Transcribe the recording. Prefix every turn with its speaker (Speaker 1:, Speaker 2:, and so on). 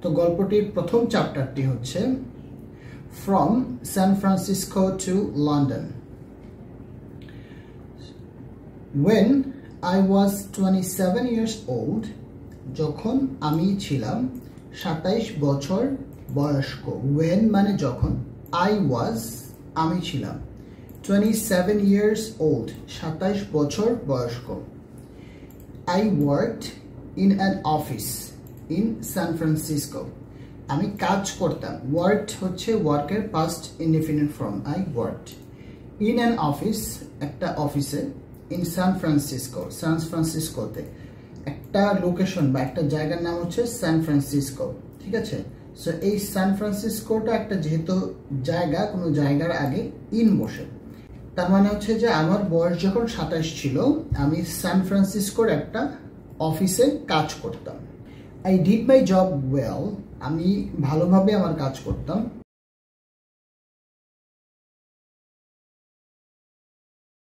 Speaker 1: তো গল্পটির প্রথম চ্যাপ্টারটি হচ্ছে From San Francisco to London. When I was 27 years old, যখন আমি ছিলাম 27 বছর বয়স্ক। When মানে যখন, I was আমি ছিলাম 27 years old 27 বছর বয়স্ক। I worked in an office in San Francisco. আমি কাজ করতাম। Worked হচ্ছে ওয়ার্কের past indefinite form. I worked in an office একটা অফিসে in San Francisco. San Franciscoতে একটা লোকেশন বা একটা জায়গার নাম হচ্ছে San Francisco, ঠিক আছে? সো এই San Franciscoটা একটা যেহেতু জায়গা, কোনো জায়গার আগে ইন বসে, তার মানে হচ্ছে যে আমার বয়স যখন 27 ছিল আমি সান ফ্রান্সিসকোর একটা অফিসে কাজ করতাম। I did my job well. আমি ভালোভাবে আমার কাজ করতাম।